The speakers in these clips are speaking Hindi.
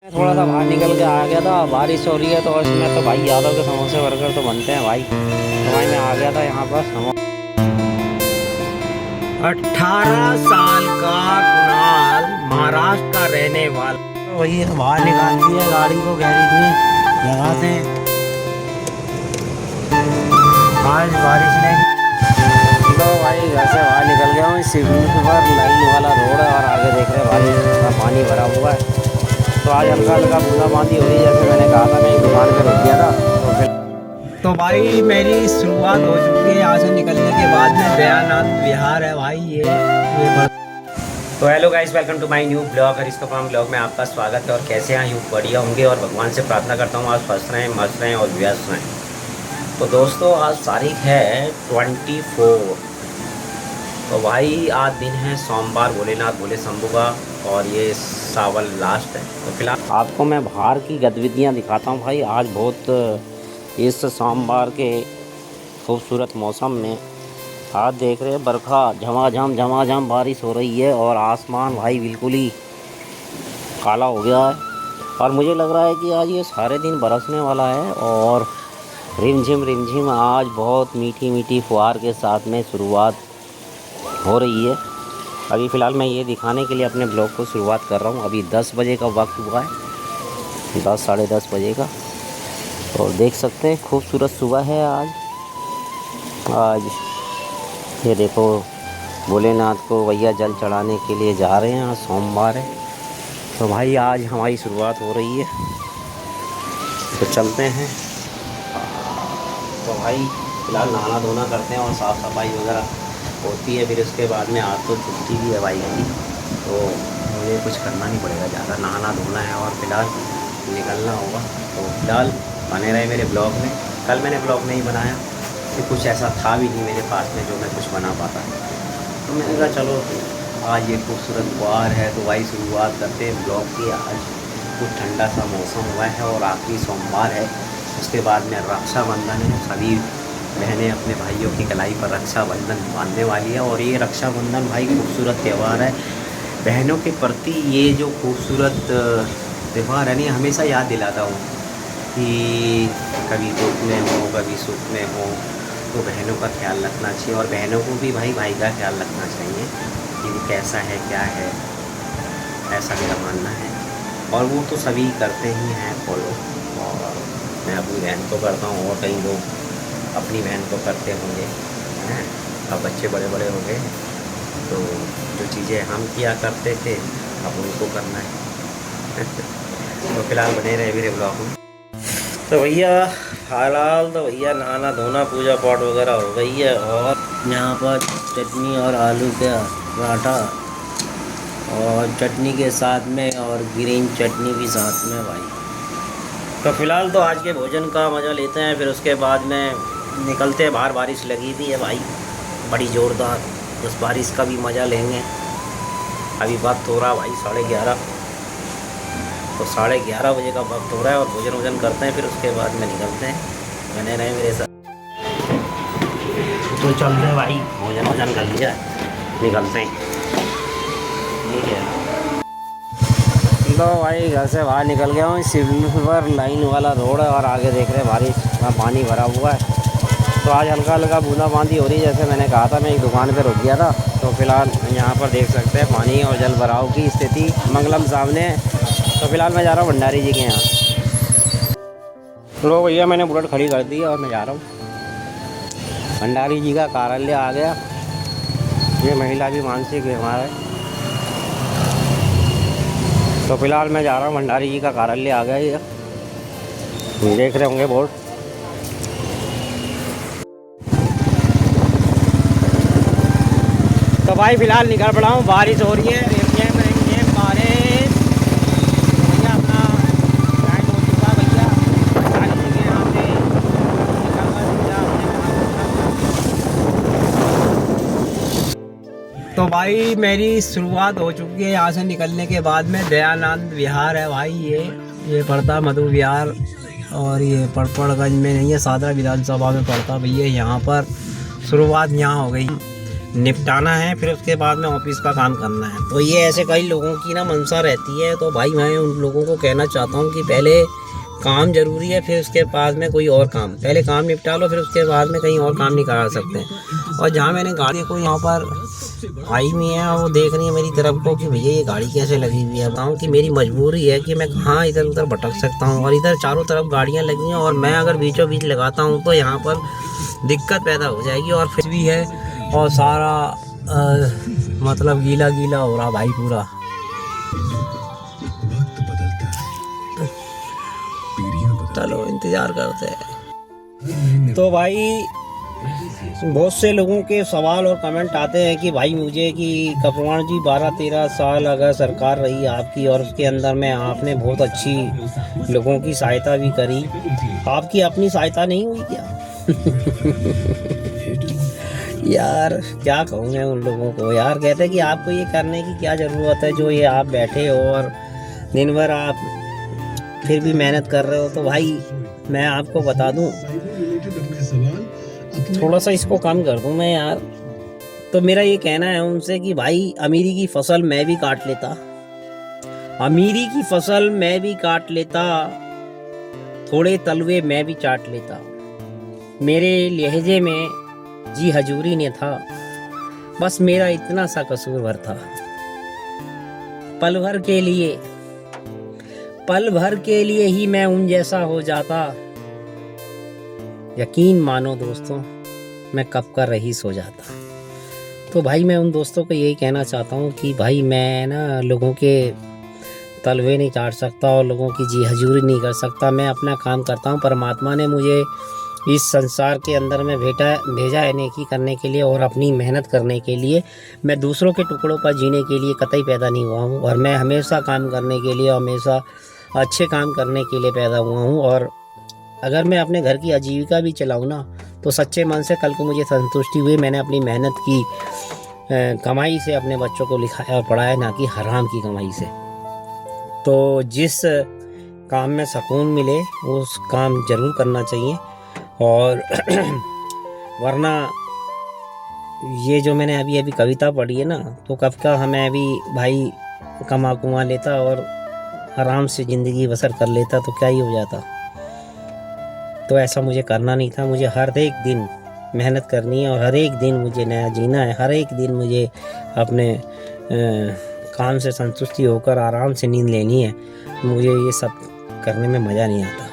थोड़ा सा बाहर निकल के आ गया था, बारिश हो रही है तो इसमें तो भाई यादव के समोसे बर्गर तो बनते हैं भाई। तो भाई मैं आ गया था यहाँ पर 18 साल का कुणाल महाराष्ट्र का रहने वाला, तो वही बाहर निकाल दिया गाड़ी को गैरेज में लगाते हैं। आज बारिश ने तो भाई घर से बाहर निकल गया हूँ, सिल्वर लाइन वाला रोड है और आगे देख रहे हैं बारिश का पानी भरा हुआ है। तो आज हल्का हल्का बूंदाबांदी हो रही है, जैसे मैंने कहा था मैं एक दुकान पे रुक गया था। तो फिर तो भाई मेरी शुरुआत हो चुकी है यहाँ से निकलने के बाद में। दयानंद विहार है भाई ये तो hello guys, welcome to my new blog. और इसका फॉर्म ब्लॉग में आपका स्वागत है। और कैसे हैं यूँ बढ़िया होंगे और भगवान से प्रार्थना करता हूँ आज फंस रहें, मस्त रहें और व्यस्त रहें। तो दोस्तों आज तारीख है 24। तो भाई आज दिन है सोमवार, भोलेनाथ भोले शंभू का, और ये सावन लास्ट है। तो फिलहाल आपको मैं बाहर की गतिविधियां दिखाता हूं भाई। आज बहुत इस सोमवार के खूबसूरत मौसम में आज देख रहे हैं बरखा झमाझम बारिश हो रही है और आसमान भाई बिल्कुल ही काला हो गया है। और मुझे लग रहा है कि आज ये सारे दिन बरसने वाला है। और रिमझिम आज बहुत मीठी मीठी फुहार के साथ में शुरुआत हो रही है। अभी फ़िलहाल मैं ये दिखाने के लिए अपने ब्लॉग को शुरुआत कर रहा हूँ। अभी 10 बजे का वक्त हुआ है, 10 साढ़े 10 बजे का। और देख सकते हैं खूबसूरत सुबह है आज ये देखो भोलेनाथ को भैया जल चढ़ाने के लिए जा रहे हैं। आज सोमवार है तो भाई आज हमारी शुरुआत हो रही है, तो चलते हैं। तो भाई फ़िलहाल नहाना धोना करते हैं और साफ़ सफाई वगैरह होती है। फिर उसके बाद में आज तो छुट्टी भी है भाई की, तो मुझे कुछ करना नहीं पड़ेगा ज़्यादा, नहाना धोना है और फिलहाल निकलना होगा। तो फिलहाल बने रहे मेरे ब्लॉग में। कल मैंने ब्लॉग नहीं बनाया कि कुछ ऐसा था भी नहीं मेरे पास में जो मैं कुछ बना पाता। तो मैंने कहा चलो आज ये खूबसूरत त्योहार है तो भाई शुरुआत करते हैं ब्लॉग की। आज कुछ ठंडा सा मौसम हुआ है और आखिरी सोमवार है। उसके बाद में रक्षाबंधन है, सभी बहनें अपने भाइयों की कलाई पर रक्षाबंधन बांधने वाली है। और ये रक्षाबंधन भाई खूबसूरत त्यौहार है बहनों के प्रति। ये जो खूबसूरत त्यौहार है नहीं, हमेशा याद दिलाता हूँ कि कभी दुख में हो कभी सुख में हो तो बहनों का ख्याल रखना चाहिए। और बहनों को भी भाई का ख्याल रखना चाहिए कि वो कैसा है क्या है, ऐसा मेरा मानना है। और वो तो सभी करते ही हैं फॉलो, और मैं अपनी बहन को करता हूँ और कई लोग अपनी बहन को करते होंगे हैं। अब बच्चे बड़े बड़े हो गए तो जो चीज़ें हम किया करते थे अब उनको करना है। तो फिलहाल बने रहे मेरे ब्लॉग में। तो भैया हालाल तो भैया नहाना धोना पूजा पाठ वगैरह हो गई है। और यहाँ पर चटनी और आलू का पराठा और चटनी के साथ में और ग्रीन चटनी भी साथ में भाई। तो फिलहाल तो आज के भोजन का मज़ा लेते हैं, फिर उसके बाद में निकलते हैं बाहर। बारिश लगी हुई है भाई बड़ी ज़ोरदार, उस बारिश का भी मज़ा लेंगे। अभी वक्त हो रहा भाई 11:30, तो 11:30 बजे का वक्त हो रहा है और भोजन वोजन करते हैं, फिर उसके बाद में निकलते हैं। बने रहे मेरे साथ। तो चलते हैं भाई, भोजन वोजन कर लिया, निकलते हैं। ठीक है तो भाई घर से बाहर निकल गया हूँ, सिल्वर लाइन वाला रोड है और आगे देख रहे हैं बारिश का पानी भरा हुआ है। तो आज हल्का हल्का बूंदाबांदी हो रही है, जैसे मैंने कहा था मैं एक दुकान पे रुक गया था। तो फिलहाल यहाँ पर देख सकते हैं पानी और जल भराव की स्थिति मंगलम सामने है। तो फिलहाल मैं जा रहा हूँ भंडारी जी के यहाँ। तो भैया मैंने बुलेट खड़ी कर दी और मैं जा रहा हूँ भंडारी जी का कार्यालय आ गया। ये महिला भी मानसिक बीमार है। तो फिलहाल मैं जा रहा हूँ भंडारी जी का कार्यालय आ गया। ये देख रहे होंगे बोर्ड। तो भाई फिलहाल निकल पड़ा हूँ, बारिश हो रही है, बारिश। भैया अपना टाइम हो चुका भैया भंडारी जी के यहाँ से तो भाई मेरी शुरुआत हो चुकी है यहाँ से निकलने के बाद में। दयानंद विहार है भाई ये पड़ता मधु विहार, और ये पड़पड़गंज में नहीं है, सादरा विधानसभा में पड़ता भैया। यहाँ पर शुरुआत यहाँ हो गई। निपटाना है, फिर उसके बाद में ऑफिस का काम करना है। तो ये ऐसे कई लोगों की ना मनसा रहती है। तो भाई मैं उन लोगों को कहना चाहता हूँ कि पहले काम ज़रूरी है, फिर उसके बाद में कोई और काम। पहले काम निपटा लो, फिर उसके बाद में कहीं और काम नहीं करा सकते हैं। और जहाँ मैंने गाड़ी को यहाँ पर आई हुई है, वो देख रही है मेरी तरफ को कि भैया ये गाड़ी कैसे लगी हुई है। बताऊँ कि मेरी मजबूरी है कि मैं कहाँ इधर उधर भटक सकता हूँ, और इधर चारों तरफ गाड़ियाँ लगी हैं, और मैं अगर बीचों बीच लगाता हूँ तो यहाँ पर दिक्कत पैदा हो जाएगी। और फिर भी है, और सारा मतलब गीला गीला हो रहा भाई पूरा। चलो इंतज़ार करते हैं। तो भाई बहुत से लोगों के सवाल और कमेंट आते हैं कि भाई मुझे कि कपवाण जी 12-13 साल अगर सरकार रही आपकी, और उसके अंदर में आपने बहुत अच्छी लोगों की सहायता भी करी, आपकी अपनी सहायता नहीं हुई क्या? यार क्या कहूँ मैं उन लोगों को। यार कहते हैं कि आपको ये करने की क्या ज़रूरत है, जो ये आप बैठे हो और दिन भर आप फिर भी मेहनत कर रहे हो। तो भाई मैं आपको बता दूं, थोड़ा सा इसको कम कर दूं मैं यार। तो मेरा ये कहना है उनसे कि भाई अमीरी की फसल मैं भी काट लेता, अमीरी की फसल मैं भी काट लेता, थोड़े तलवे मैं भी चाट लेता। मेरे लहजे में जी हजूरी ने था, बस मेरा इतना सा कसूर भर था। पल भर के लिए ही मैं उन जैसा हो जाता। यकीन मानो दोस्तों, मैं कब का रईस हो जाता। तो भाई मैं उन दोस्तों को यही कहना चाहता हूँ कि भाई मैं ना लोगों के तलवे नहीं काट सकता और लोगों की जी हजूरी नहीं कर सकता। मैं अपना काम करता हूँ। परमात्मा ने मुझे इस संसार के अंदर में भेजा है नेकी करने के लिए और अपनी मेहनत करने के लिए। मैं दूसरों के टुकड़ों पर जीने के लिए कतई पैदा नहीं हुआ हूँ, और मैं हमेशा काम करने के लिए, हमेशा अच्छे काम करने के लिए पैदा हुआ हूँ। और अगर मैं अपने घर की आजीविका भी चलाऊँ ना, तो सच्चे मन से कल को मुझे संतुष्टि हुई। मैंने अपनी मेहनत की कमाई से अपने बच्चों को लिखाया और पढ़ाया, ना कि हराम की कमाई से। तो जिस काम में सुकून मिले उस काम ज़रूर करना चाहिए। और वरना ये जो मैंने अभी कविता पढ़ी है ना, तो कब का हमें अभी भाई कमा लेता और आराम से ज़िंदगी बसर कर लेता तो क्या ही हो जाता। तो ऐसा मुझे करना नहीं था। मुझे हर एक दिन मेहनत करनी है और हर एक दिन मुझे नया जीना है। हर एक दिन मुझे अपने काम से संतुष्टि होकर आराम से नींद लेनी है। मुझे ये सब करने में मज़ा नहीं आता।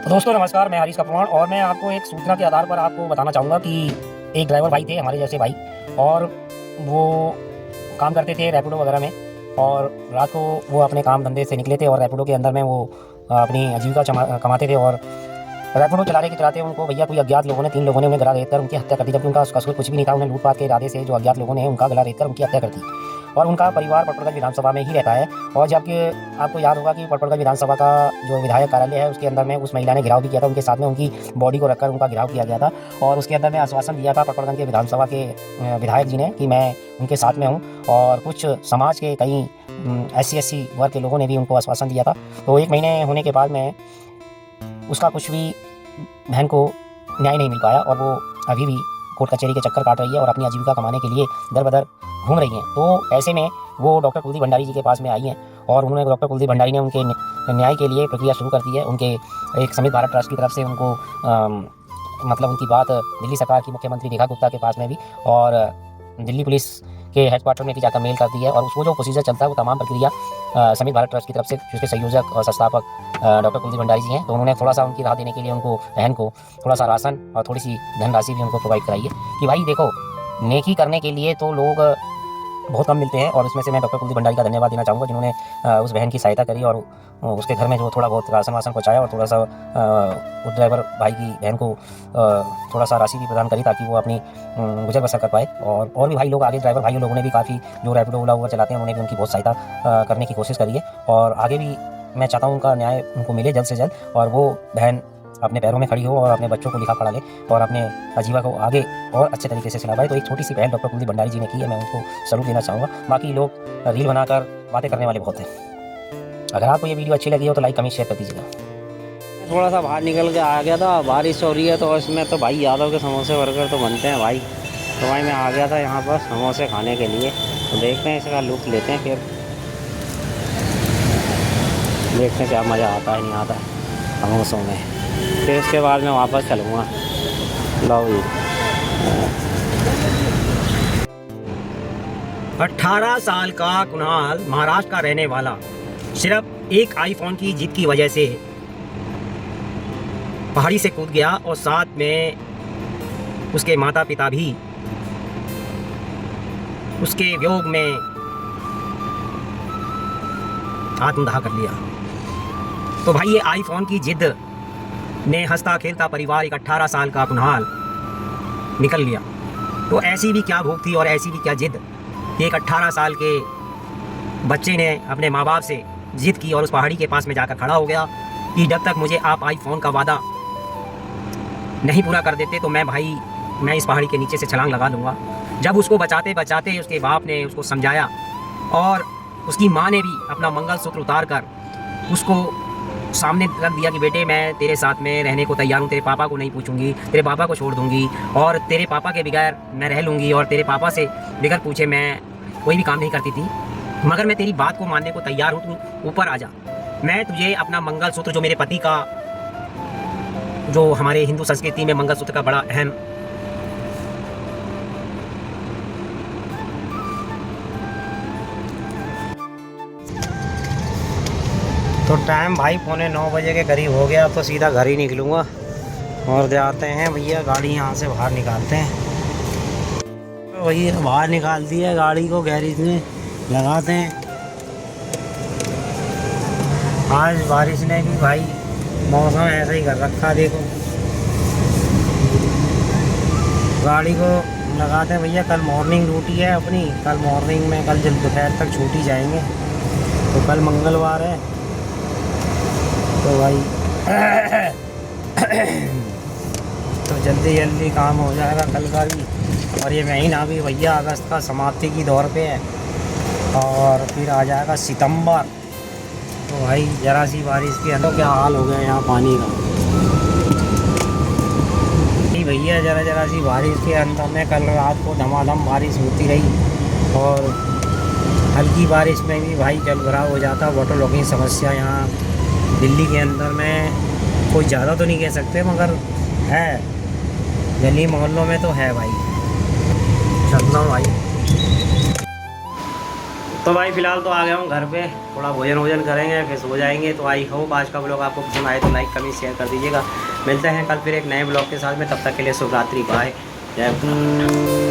तो दोस्तों नमस्कार, मैं हरीश कपवाण, और मैं आपको एक सूचना के आधार पर आपको बताना चाहूँगा कि एक ड्राइवर भाई थे हमारे जैसे भाई, और वो काम करते थे रैपिडो वगैरह में, और रात को वो अपने काम धंधे से निकले थे और रैपिडो के अंदर में वो अपनी आजीविका कमाते थे। और रैपिडो चलाते उनको भैया कोई अज्ञात लोगों ने, 3 लोगों ने उन्हें गला रेतकर उनकी हत्या कर दी, जबकि उनका कसूर कुछ भी नहीं था। उन्हें लूटपाट के इरादे से जो अज्ञात लोगों ने उनका गला रेतकर उनकी हत्या कर दी। और उनका परिवार पटपड़गंज विधानसभा में ही रहता है। और जबकि आपको याद होगा कि पटपड़गंज विधानसभा का जो विधायक कार्यालय है उसके अंदर में उस महिला ने घिराव भी किया था, उनके साथ में उनकी बॉडी को रखकर उनका घिराव किया गया था। और उसके अंदर में आश्वासन दिया था पटपड़गंज के विधानसभा के विधायक जी ने कि मैं उनके साथ में हूँ। और कुछ समाज के कई SC वर्ग के लोगों ने भी उनको आश्वासन दिया था। तो 1 महीने होने के बाद में उसका कुछ भी बहन को न्याय नहीं मिल पाया, और वो अभी भी कोर्ट कचहरी के चक्कर काट रही है और अपनी आजीविका कमाने के लिए दर बदर घूम रही हैं। तो ऐसे में वो डॉक्टर कुलदीप भंडारी जी के पास में आई हैं, और उन्होंने डॉक्टर कुलदीप भंडारी ने उनके न्याय के लिए प्रक्रिया शुरू कर दी है। उनके एक समित भारत ट्रस्ट की तरफ से उनको मतलब उनकी बात दिल्ली सरकार की मुख्यमंत्री रेखा गुप्ता के पास में भी, और दिल्ली पुलिस के हेडक्वार्टर में भी जाकर मेल कर दी है। और उसको जो प्रोसीजर चलता है वो तमाम प्रक्रिया समित भारत ट्रस्ट की तरफ से, जिसके संयोजक और संस्थापक डॉक्टर कुलदीप भंडारी जी हैं। तो उन्होंने थोड़ा सा उनकी राह देने के लिए उनको, बहन को थोड़ा सा राशन और थोड़ी सी धनराशि भी उनको प्रोवाइड कराई है कि भाई देखो, नेकी करने के लिए तो लोग बहुत कम मिलते हैं। और इसमें से मैं डॉक्टर कुलदीप भंडारी का धन्यवाद देना चाहूँगा, जिन्होंने उस बहन की सहायता करी और उसके घर में जो थोड़ा बहुत राशन पहुँचाया, और थोड़ा सा उस ड्राइवर भाई की बहन को थोड़ा सा राशि भी प्रदान करी ताकि वो अपनी गुजर बसर कर पाए। और भी भाई लोग, आगे ड्राइवर भाई लोगों ने भी काफ़ी, जो रैपिडो ओला उबर चलाते हैं, उन्होंने भी उनकी बहुत सहायता करने की कोशिश करी है। और आगे भी मैं चाहता हूँ उनका न्याय उनको मिले जल्द से जल्द, और वो बहन अपने पैरों में खड़ी हो और अपने बच्चों को लिखा पढ़ा ले और अपने आजीविका को आगे और अच्छे तरीके से चला पाए। तो एक छोटी सी पहल डॉक्टर कुलदीप भंडारी जी ने की है, मैं उनको सलूट देना चाहूँगा। बाकी लोग रील बनाकर बातें करने वाले बहुत हैं। अगर आपको ये वीडियो अच्छी लगी हो तो लाइक कमेंट शेयर कर दीजिएगा। थोड़ा सा बाहर निकल के आ गया था, बारिश हो रही है, तो इसमें तो भाई यादव के समोसे बर्गर तो बनते हैं भाई। तो भाई मैं आ गया था यहाँ पर समोसे खाने के लिए, तो देखते हैं इसका लुत्फ़ लेते हैं, फिर देखते हैं क्या मज़ा आता है नहीं आता है समोसों में। फिर उसके बाद मैं वापस चलूँगा। लो जी 18 साल का कुणाल महाराष्ट्र का रहने वाला सिर्फ एक आईफोन की जिद की वजह से पहाड़ी से कूद गया और साथ में उसके माता पिता भी उसके वियोग में आत्मदाह कर लिया। तो भाई ये आईफोन की जिद ने हंसता खेलता परिवार एक 18 साल का कुणाल निकल गया। तो ऐसी भी क्या भूख थी और ऐसी भी क्या जिद कि एक 18 साल के बच्चे ने अपने माँ बाप से जिद की और उस पहाड़ी के पास में जाकर खड़ा हो गया कि जब तक मुझे आप आईफोन का वादा नहीं पूरा कर देते तो मैं इस पहाड़ी के नीचे से छलांग लगा दूंगा। जब उसको बचाते बचाते उसके बाप ने उसको समझाया और उसकी माँ ने भी अपना मंगलसूत्र उतार कर उसको सामने रख दिया कि बेटे मैं तेरे साथ में रहने को तैयार हूँ, तेरे पापा को नहीं पूछूंगी, तेरे पापा को छोड़ दूंगी और तेरे पापा के बगैर मैं रह लूँगी और तेरे पापा से बगैर पूछे मैं कोई भी काम नहीं करती थी, मगर मैं तेरी बात को मानने को तैयार हूँ, तू ऊपर आ जा। मैं तुझे अपना मंगलसूत्र जो मेरे पति का, जो हमारे हिंदू संस्कृति में मंगलसूत्र का बड़ा अहम तो टाइम भाई 8:45 बजे के करीब हो गया, तो सीधा घर ही निकलूँगा और जाते हैं भैया गाड़ी यहाँ से बाहर निकालते हैं। तो भैया बाहर निकाल दिया गाड़ी को, गैरेज में लगाते हैं। आज बारिश ने भी भाई मौसम ऐसा ही कर रखा, देखो गाड़ी को लगाते हैं भैया। कल मॉर्निंग ड्यूटी है अपनी, कल मॉर्निंग में कल जब दोपहर तक छुट्टी जाएंगे, तो कल मंगलवार है तो भाई तो जल्दी जल्दी काम हो जाएगा कल का भी। और ये महीना भी भैया अगस्त का समाप्ति की दौर पे है और फिर आ जाएगा सितंबर। तो भाई ज़रा सी बारिश के अंदर क्या हाल हो गया यहाँ पानी का। नहीं भैया ज़रा सी बारिश के अंदर में कल रात को धमाधम बारिश होती रही और हल्की बारिश में भी भाई जल भराव हो जाता। वाटर लॉगिंग समस्या यहाँ दिल्ली के अंदर में कोई ज़्यादा तो नहीं कह सकते, मगर है, गली मोहल्लों में तो है भाई। चलता हूँ भाई। तो भाई फ़िलहाल तो आ गया हूँ घर पे, थोड़ा भोजन करेंगे फिर सो जाएंगे। तो आई होप आज का ब्लॉग आपको पसंद आए तो लाइक कमेंट शेयर कर दीजिएगा। मिलते हैं कल फिर एक नए ब्लॉग के साथ में, तब तक के लिए शुभ रात्रि, बाय, जय।